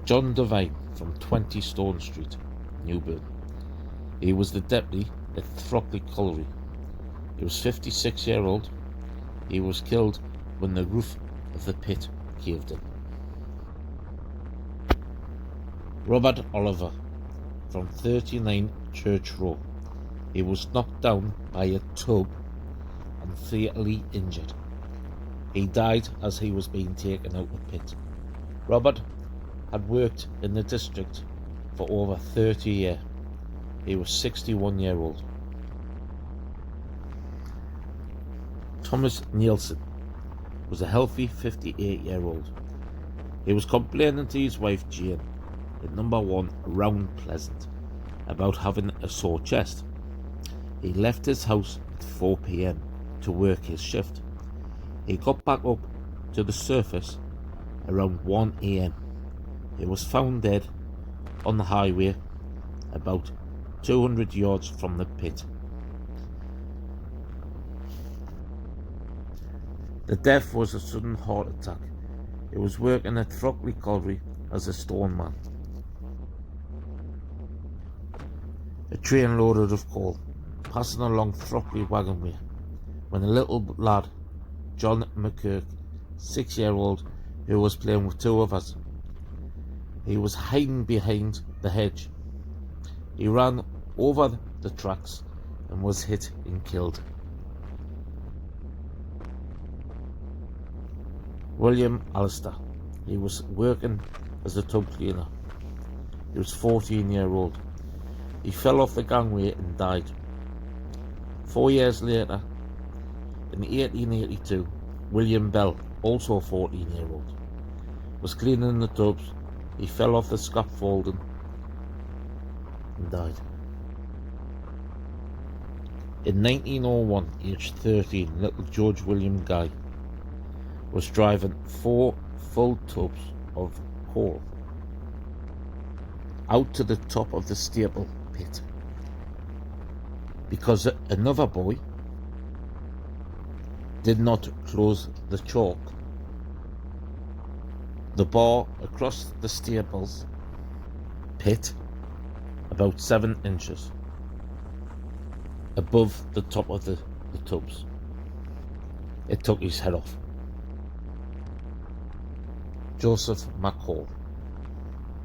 John Devine from 20 Stone Street, Newburn. He was the deputy at Throckley Colliery. He was 56-year-old. He was killed when the roof of the pit caved in. Robert Oliver from 39 Church Row. He was knocked down by a tub and fatally injured. He died as he was being taken out of the pit. Robert had worked in the district for over 30 years. He was 61-year-old. Thomas Nielsen was a healthy 58-year-old. He was complaining to his wife Jane at number 1 Round Pleasant about having a sore chest. He left his house at 4 p.m. to work his shift. He got back up to the surface around 1 a.m. He was found dead on the highway about 200 yards from the pit. The death was a sudden heart attack. He was working at Throckley Colliery as a stoneman. A train loaded of coal passing along Throckley Wagonway when a little lad, John McKirk, 6-year-old, who was playing with two of us. He was hiding behind the hedge. He ran over the tracks and was hit and killed. William Alistair. He was working as a tub cleaner. He was 14-year-old. He fell off the gangway and died. 4 years later, in 1882, William Bell, also 14-year-old, was cleaning the tubs. He fell off the scaffolding and died. In 1901, aged 13, little George William Guy was driving 4 full tubs of coal out to the top of the staple pit because another boy did not close the chalk. The bar across the staples pit about 7 inches above the top of the tubs. It took his head off. Joseph McCall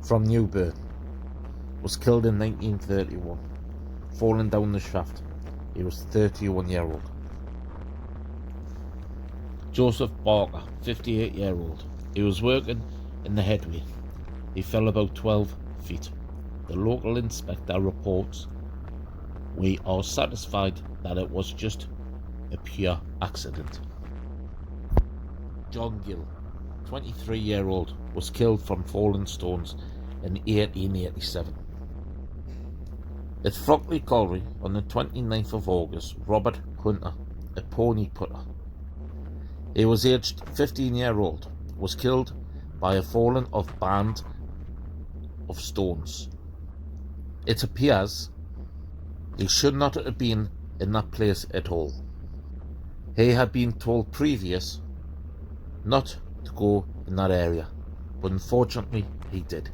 from Newburn was killed in 1931, falling down the shaft. He was 31-year-old. Joseph Barker, 58-year-old. He was working in the headway. He fell about 12 feet. The local inspector reports, "We are satisfied that it was just a pure accident." John Gill, 23-year-old, was killed from falling stones in 1887. At Throckley Colliery on the 29th of August, Robert Hunter, a pony putter, he was aged 15-year-old, was killed by a falling of band of stones. It appears he should not have been in that place at all. He had been told previous not to go in that area, but unfortunately he did.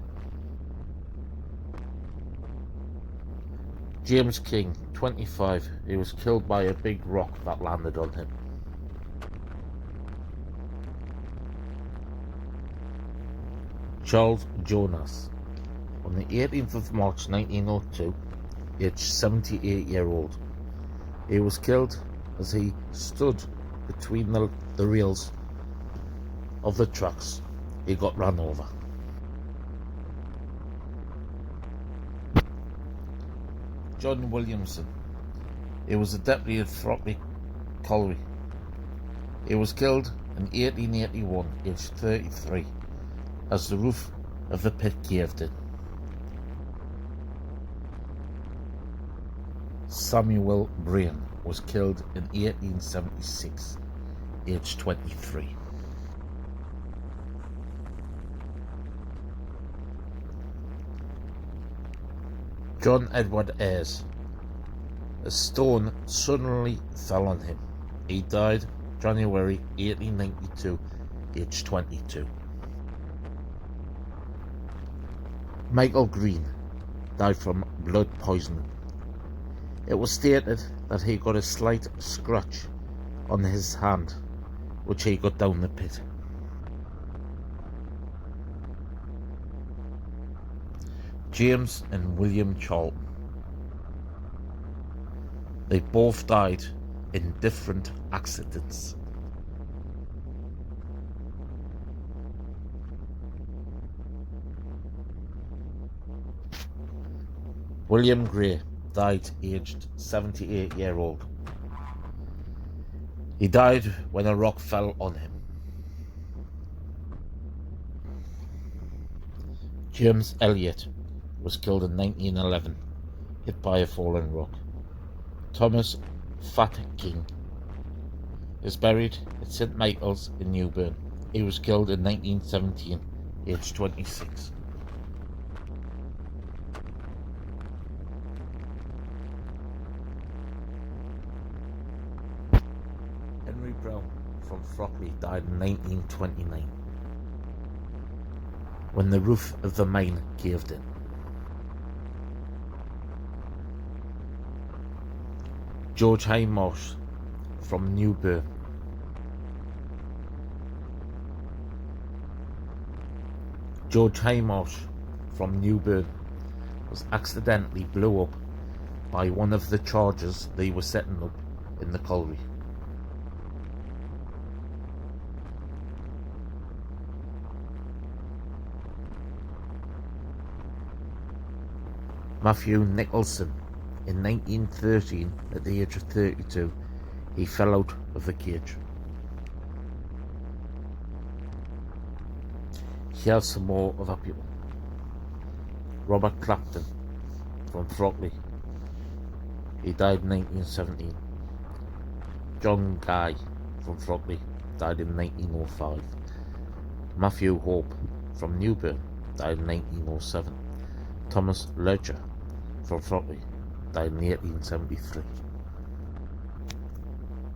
James King, 25, he was killed by a big rock that landed on him. Charles Jonas, on the 18th of March 1902, aged 78-year-old. He was killed as he stood between the rails of the tracks. He got run over. John Williamson, he was a deputy at Throckley Colliery. He was killed in 1881, aged 33, as the roof of the pit caved in. Samuel Brain was killed in 1876, aged 23. John Edward Ayres. A stone suddenly fell on him. He died January 1892, aged 22. Michael Green died from blood poisoning. It was stated that he got a slight scratch on his hand, which he got down the pit. James and William Charlton. They both died in different accidents. William Gray died aged 78-year-old. He died when a rock fell on him. James Elliott was killed in 1911, hit by a fallen rock. Thomas Fat King is buried at St Michael's in Newburn. He was killed in 1917, aged 26. Henry Brown from Throckley died in 1929 when the roof of the mine caved in. George Highmarsh from Newburn. George Highmarsh from Newburn was accidentally blew up by one of the charges they were setting up in the colliery. Matthew Nicholson. In 1913, at the age of 32, he fell out of the cage. Here's some more other people. Robert Clapton from Throckley. He died in 1917. John Guy from Throckley died in 1905. Matthew Hope from Newburn died in 1907. Thomas Ledger from Throckley died in 1873.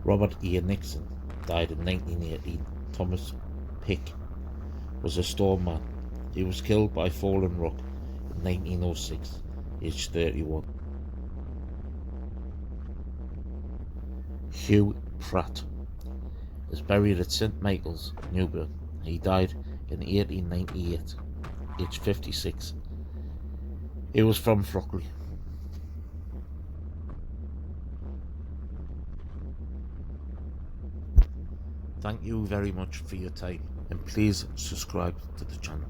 Robert E. Nixon died in 1918. Thomas Pick was a storeman. He was killed by fallen rock in 1906, aged 31. Hugh Pratt is buried at St Michael's, Newburn. He died in 1898, aged 56. He was from Throckley. Thank you very much for your time, and please subscribe to the channel.